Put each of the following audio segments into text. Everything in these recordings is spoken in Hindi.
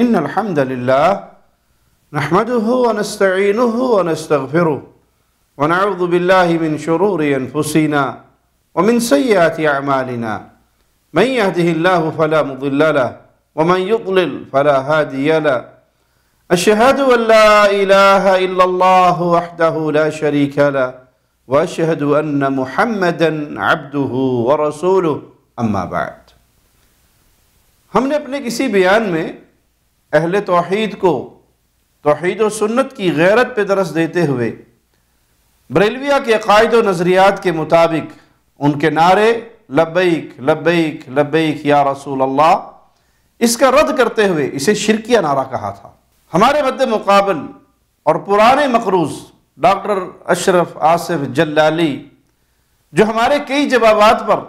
इन्नल हम्दलिल्लाह नहमदुहु व नस्तईनुहु व नस्तगफिरुहु व नऊज़ु बिल्लाहि मिन शुरूरि अनफुसिना व मिन सय्यिआति अअमालिना मन यहदिहिल्लाहु फला मुदिल्ल लहु व मन युद्लिल फला हादिय लहु अशहदु अल्ला इलाहा इल्लल्लाहु वहदहु ला शरीका लहु व अशहदु अन्न मुहम्मदन अब्दुहु व रसूलुहु अम्मा बाद। हमने अपने किसी बयान में अहले तौहीद को तौहीद व सुन्नत की गैरत पे दरस देते हुए बरेलविया के अकायद व नज़रियात के मुताबिक उनके नारे लब्बैक लब्बैक लब्बैक या रसूल अल्लाह, इसका रद्द करते हुए इसे शिरकिया नारा कहा था। हमारे मद्दे मुकाबल और पुराने मकरूज डॉक्टर अशरफ आसिफ जल्लाली, जो हमारे कई जवाबात पर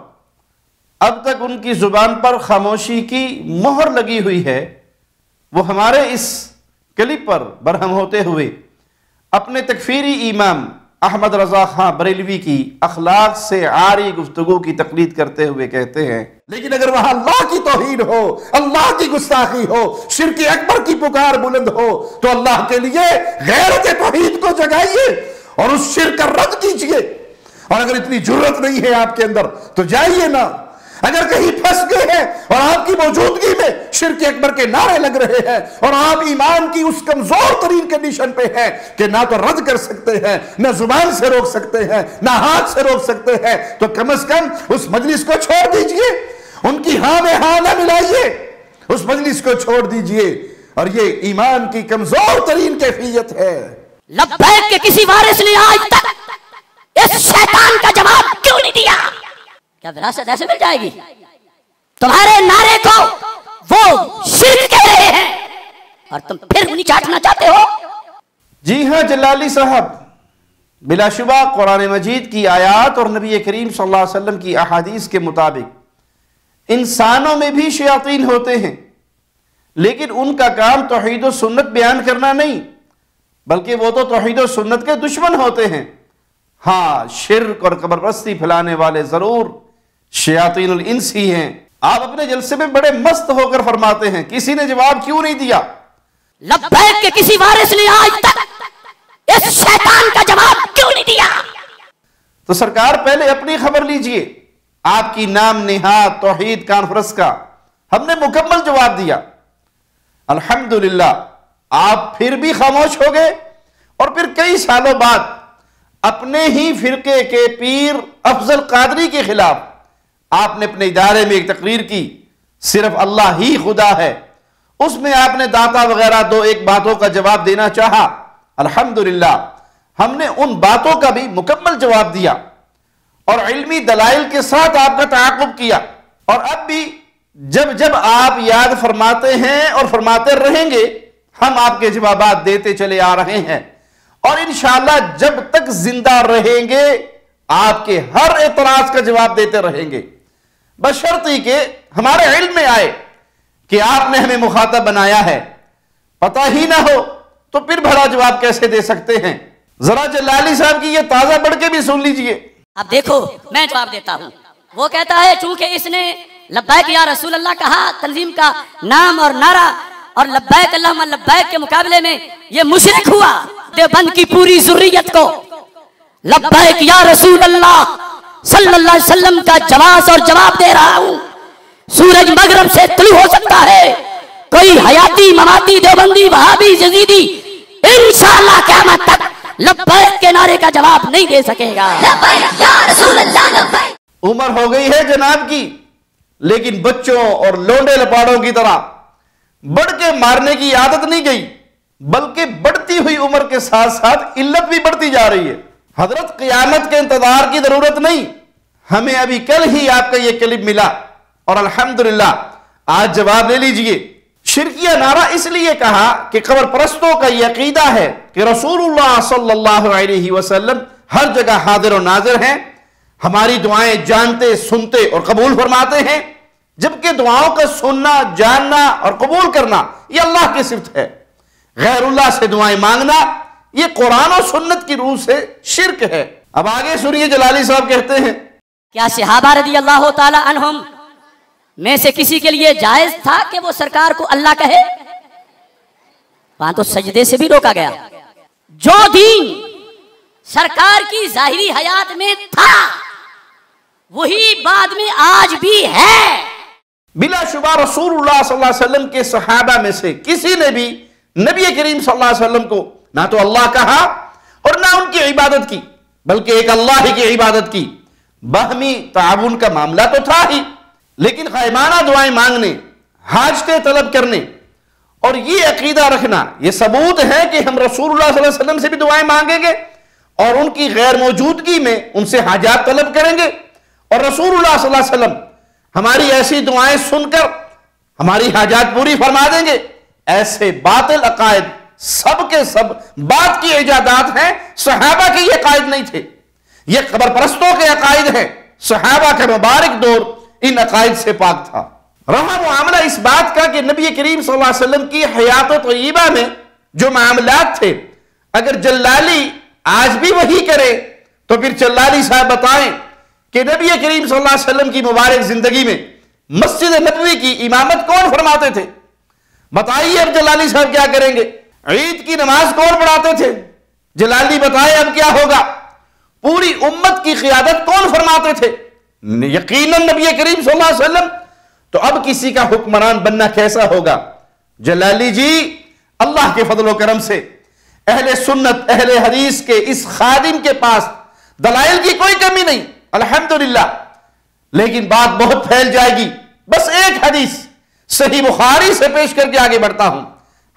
अब तक उनकी ज़ुबान पर खामोशी की मोहर लगी हुई है, वो हमारे इस क्लिप पर बरहम होते हुए अपने तकफीरी इमाम अहमद रज़ा खां बरेलवी की अखलाक से आरी गुफ्तगू की तकलीद करते हुए कहते हैं, लेकिन अगर वहां अल्लाह की तौहीद हो, अल्लाह की गुस्ताखी हो, शिर्क अकबर की पुकार बुलंद हो, तो अल्लाह के लिए गैरत तौहीद को जगाइए और उस शिर्क का रद्द कीजिए। और अगर इतनी जुर्रत नहीं है आपके अंदर तो जाइए ना। अगर कहीं फंस गए हैं और आपकी मौजूदगी में शिर्क अकबर के नारे लग रहे हैं और आप ईमान की उस कमजोर तरीन कंडीशन पे हैं कि ना तो रद्द कर सकते हैं, ना जुबान से रोक सकते हैं, ना हाथ से रोक सकते हैं, तो कम से कम उस मजलिस को छोड़ दीजिए, उनकी हाँ में हाँ ना मिलाइए, उस मजलिस को छोड़ दीजिए। और ये ईमान की कमजोर तरीन कैफियत है। लब्बैक के किसी वारिस ने आज तक इस शैतान का जवाब क्यों नहीं दिया? क्या विरासत ऐसे मिल जाएगी? तुम्हारे नारे को वो शिर्क कह रहे हैं और तुम फिर उन्हीं चाटना चाहते हो। जी हाँ जलाली साहब, बिलाशुबा कुरान मजीद की आयात और नबी करीम सल्लल्लाहु अलैहि वसल्लम की अहादीस के मुताबिक इंसानों में भी शयातीन होते हैं, लेकिन उनका काम तौहीद व सुन्नत बयान करना नहीं, बल्कि वो तो तौहीद व सुन्नत के दुश्मन होते हैं। हाँ, शिर्क और कब्रपरस्ती फैलाने वाले जरूर शयातीनुल इंस ही हैं। आप अपने जलसे में बड़े मस्त होकर फरमाते हैं, किसी ने जवाब क्यों नहीं दिया? लब्बैक के किसी वारिस ने आज तक इस शैतान का जवाब क्यों नहीं दिया? तो सरकार पहले अपनी खबर लीजिए। आपकी नाम नेहाद तौहीद कॉन्फ्रेंस का हमने मुकम्मल जवाब दिया। अल्हम्दुलिल्लाह, आप फिर भी खामोश हो गए और फिर कई सालों बाद अपने ही फिरके के पीर अफजल कादरी के खिलाफ आपने अपने इदारे में एक तकरीर की, सिर्फ अल्लाह ही खुदा है। उसमें आपने दाता वगैरह दो एक बातों का जवाब देना चाहा। अल्हम्दुलिल्लाह, हमने उन बातों का भी मुकम्मल जवाब दिया और इल्मी दलाइल के साथ आपका ताक़ुब किया। और अब भी जब जब आप याद फरमाते हैं और फरमाते रहेंगे, हम आपके जवाबात देते चले आ रहे हैं और इंशाअल्लाह जब तक जिंदा रहेंगे आपके हर एतराज का जवाब देते रहेंगे, बशर्ते के हमारे इल्म में आए कि आपने हमें मुखातब बनाया है। पता ही ना हो तो फिर भला जवाब कैसे दे सकते हैं? जरा जलाली साहब की ये ताजा बढ़ के भी सुन लीजिए। अब देखो, मैं जवाब देता हूं। वो कहता है चूंकि इसने लब्बैक या रसूल अल्लाह कहा, तंजीम का नाम और नारा, और लब्बैक अल्लाहुम्मा लब्बैक के मुकाबले में ये मुशरिक हुआ। देवबंद की पूरी ज़ुर्रियत को लब्बैक या रसूल अल्लाह सल्लल्लाहु अलैहि वसल्लम का जवाब दे रहा हूं। सूरज मगरब से तुलू हो सकता है, कोई हयाती ममाती देवबंदी वहाबी जजीदी इंशाअल्लाह क़यामत तक लब्बैक के नारे का जवाब नहीं दे सकेगा। लब्बैक या रसूल अल्लाह लब्बैक। उम्र हो गई है जनाब की, लेकिन बच्चों और लोंडे लपाड़ों की तरह बढ़ के मारने की आदत नहीं गई, बल्कि बढ़ती हुई उम्र के साथ साथ इल्लत भी बढ़ती जा रही है। हजरत क़यामत के इंतजार की जरूरत नहीं, हमें अभी कल ही आपका यह क्लिप मिला और अल्हम्दुलिल्लाह आज जवाब ले लीजिए। शिरकिया नारा इसलिए कहा कि कब्र परस्तों का यह अकीदा है कि रसूलुल्लाह सल्लल्लाहु अलैहि वसल्लम हर जगह हाजिर और नाजिर हैं, हमारी दुआएं जानते सुनते और कबूल फरमाते हैं, जबकि दुआओं का सुनना जानना और कबूल करना यह अल्लाह की सिफत है। गैरुल्लाह से दुआएं मांगना यह कुरान और सुन्नत की रूह से शिर्क है। अब आगे सुनिए, जलाली साहब कहते हैं, क्या सहाबा रज़ी अल्लाह ताला अन्हुम में से किसी के लिए जायज था कि वो सरकार को अल्लाह कहे? वहां तो सजदे से भी रोका गया। जो दीन सरकार की जाहिरी हयात में था वही बाद में आज भी है। बिलाशुबा रसूलुल्लाह सल्लल्लाहु अलैहि वसल्लम के सहाबा में से किसी ने भी नबी करीम सल्लल्लाहु अलैहि वसल्लम को ना तो अल्लाह कहा और ना उनकी इबादत की, बल्कि एक अल्लाह ही की इबादत की। बाहमी ताउन का मामला तो था ही, लेकिन ग़ैबाना दुआएं मांगने, हाजतें तलब करने और ये अकीदा रखना, ये सबूत है कि हम रसूलुल्लाह सल्लल्लाहु अलैहि वसल्लम से भी दुआएं मांगेंगे और उनकी गैर मौजूदगी में उनसे हाजात तलब करेंगे और रसूलुल्लाह सल्लल्लाहु अलैहि वसल्लम हमारी ऐसी दुआएं सुनकर हमारी हाजात पूरी फरमा देंगे। ऐसे बातिल अकायद सब के सब बात की इजादात हैं। सहाबा के ये अकायद नहीं थे, ये कबर परस्तों के अकायद हैं। सहाबा का मुबारक दौर इन अकायद से पाक था। रहा मामला इस बात का कि नबी करीम सल्लल्लाहु अलैहि वसल्लम की हयात तय्यबा में जो मामलात थे, अगर जल्लाली आज भी वही करे तो फिर जल्लाली साहब बताएं कि नबी करीम सल्लल्लाहु अलैहि वसल्लम की मुबारक जिंदगी में मस्जिद नबवी की इमामत कौन फरमाते थे? बताइए अब जलाली साहब क्या करेंगे? ईद की नमाज कौन पढ़ाते थे? जलाली बताए अब क्या होगा? पूरी उम्मत की क़ियादत कौन फरमाते थे? यकीनन नबी करीम सल्लल्लाहु अलैहि वसल्लम। तो अब किसी का हुक्मरान बनना कैसा होगा? जलाली जी अल्लाह के फजल करम से अहले सुन्नत अहले हदीस के इस खादिम के पास दलाइल की कोई कमी नहीं, अल्हम्दुलिल्लाह। लेकिन बात बहुत फैल जाएगी। बस एक हदीस सही बुखारी से पेश करके आगे बढ़ता हूं।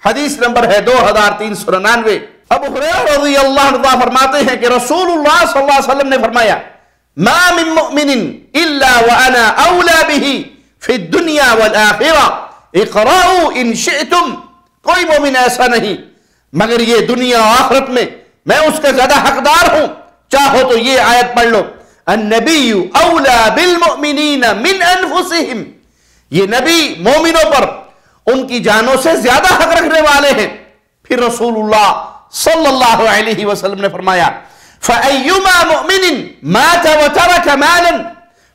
हदीस नंबर है 2399। अबू हुरैरा रज़ियल्लाहु अन्हु फरमाते हैं कि रसूलुल्लाह सल्लल्लाहु अलैहि वसल्लम ने फरमाया, मा मिन मुमिनिन इल्ला व अना औला बिही फी दुनिया वल आखिरा इक़राउ इन शिअतुम। कोई मोमिन ऐसा नहीं मगर ये दुनिया और आखिरत में मैं उसका ज्यादा हकदार हूं। चाहो तो ये आयत पढ़ लो, अन्नबिय्यु औला बिल मुमिनीना मिन अनफुसिहिम। ये नबी मोमिनों पर उनकी जानों से ज्यादा हक रखने वाले हैं। फिर रसूलुल्लाह सल्लल्लाहु अलैहि वसल्लम ने फरमाया, फअय्युमा मुमिनिन मात व तरक मालन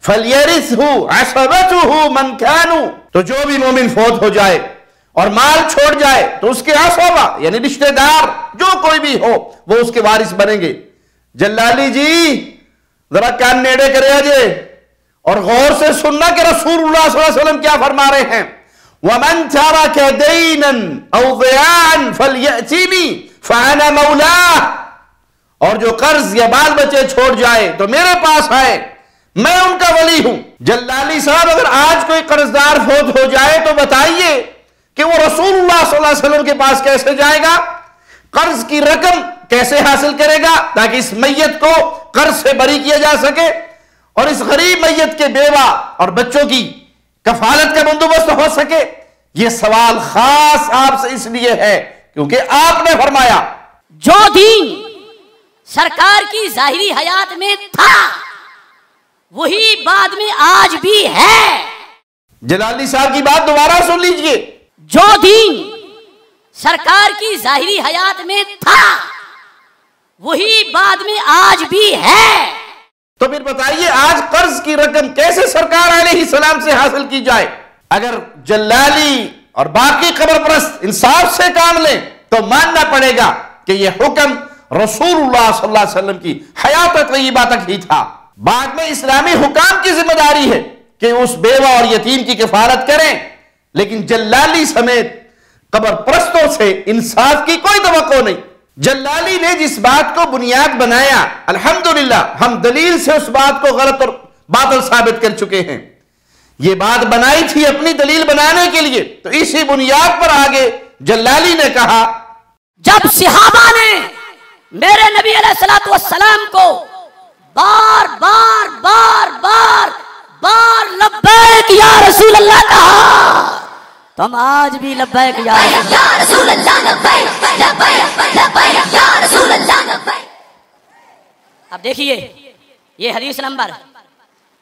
फलयरिसहु असबतुहु मन कानु। तो जो भी मोमिन फौत हो जाए और माल छोड़ जाए तो उसके असबा यानी रिश्तेदार जो कोई भी हो वो उसके वारिस बनेंगे। जल्लाली जी जरा कान नेड़े करे अजे और गौर से सुनना कि रसूलुल्लाह सल्लल्लाहु अलैहि वसल्लम क्या फरमा रहे हैं। वमन तरका दैनन औ ज़ियान फलयअतीनी फअना मौलाह। और जो कर्ज या बाल बच्चे छोड़ जाए तो मेरे पास आए, मैं उनका वली हूं। जल्लाली साहब अगर आज कोई कर्जदार फौत हो जाए तो बताइए कि वो रसूलुल्लाह सल्लल्लाहु अलैहि वसल्लम के पास कैसे जाएगा, कर्ज की रकम कैसे हासिल करेगा ताकि इस मैयत को कर्ज से बरी किया जा सके और इस गरीब मैयत के बेवा और बच्चों की कफालत का बंदोबस्त हो सके। यह सवाल खास आपसे इसलिए है क्योंकि आपने फरमाया, जो दीन सरकार की जाहिरी हयात में था वही बाद में आज भी है। जलाली साहब की बात दोबारा सुन लीजिए। जो दीन सरकार की जाहिरी हयात में था वही बाद में आज भी है। तो फिर बताइए आज कर्ज की रकम कैसे सरकार अलैहिस्सलाम से हासिल की जाए? अगर जल्लाली और बाकी कब्रपरस्त इंसाफ से काम लें तो मानना पड़ेगा कि यह हुक्म रसूलुल्लाह सल्लल्लाहु अलैहि वसल्लम की हयात तय्यबा तक ही था। बाद में इस्लामी हुकाम की जिम्मेदारी है कि उस बेवा और यतीम की किफालत करें, लेकिन जल्लाली समेत कब्र परस्तों से इंसाफ की कोई तवक्को नहीं। जल्लाली ने जिस बात को बुनियाद बनाया, अल्हम्दुलिल्लाह हम दलील से उस बात को गलत और बातिल साबित कर चुके हैं। ये बात बनाई थी अपनी दलील बनाने के लिए, तो इसी बुनियाद पर आगे जल्लाली ने कहा, जब सहाबा ने मेरे नबी अलैहिस्सलातु वस्सलाम को बार बार बार बार बार लब्बैक या रसूल अल्लाह कहा, तुम आज भी लब्बैक या रसूल अल्लाह लब्बैक लब्बैक लब्बैक या रसूल अल्लाह लब्बैक। अब देखिए ये हदीस नंबर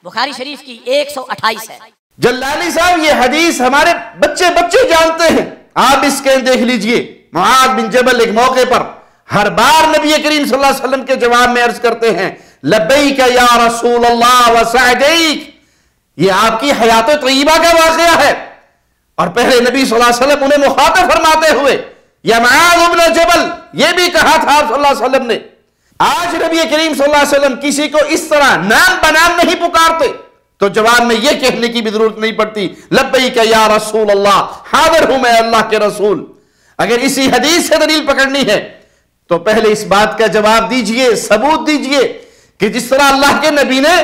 बुखारी शरीफ की 128 है। जल्लाली साहब ये हदीस हमारे बच्चे बच्चे जानते हैं, आप इसके देख लीजिए। मुआद बिन जबल एक मौके पर हर बार नबी करीम सल्लल्लाहु अलैहि वसल्लम के जवाब में अर्ज करते हैं, लब्बैक या रसूल अल्लाह व सअदैक। ये आपकी हयात तय्यबा का वाकया है और पहले नबी सल्लल्लाहु अलैहि वसल्लम उन्हें मुखातब फरमाते हुए या मुआज़ इब्न जबल, ये भी कहा था सल्लल्लाहु अलैहि वसल्लम ने। आज नबी करीम सल्लल्लाहु अलैहि वसल्लम किसी को इस तरह नाम बनाम नहीं पुकारते, तो जवाब में यह कहने की भी जरूरत नहीं पड़ती, लब्बैक या रसूल अल्लाह, हाजिर हूं मैं अल्लाह के रसूल। अगर इसी हदीस से दलील पकड़नी है तो पहले इस बात का जवाब दीजिए, सबूत दीजिए कि जिस तरह अल्लाह के नबी ने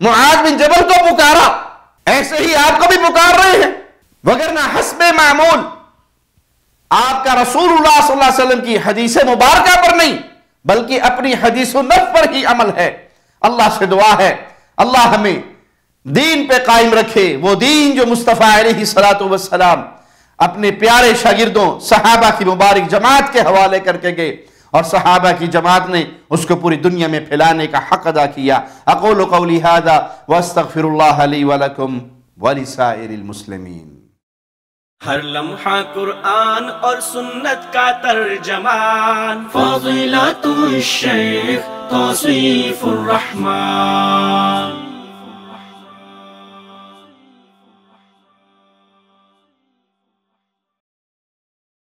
मुआज़ बिन जबल को पुकारा, ऐसे ही आपको भी पुकार रहे हैं। वगरना हस्बे मामूल आपका रसूलुल्लाह सल्लल्लाहु अलैहि वसल्लम की हदीस मुबारका पर नहीं, बल्कि अपनी हदीस नफ्स पर ही अमल है। अल्लाह से दुआ है अल्लाह हमें दीन पे कायम रखे, वो दीन जो मुस्तफ़ा अलैहिस्सलातु वस्सलाम अपने प्यारे शागिर्दों सहाबा की मुबारक जमात के हवाले करके गए, और सहाबा की जमात ने उसको पूरी दुनिया में फैलाने का हक अदा किया। अक़ूलु क़ौली हाज़ा व अस्तग़फ़िरुल्लाह ली व लकुम व लिसाइरिल मुस्लिमीन। हर लम्हा कुरान और सुन्नत का तर्जमान, फ़ज़ीलतुश शेख तौसीफ़ुर रहमान।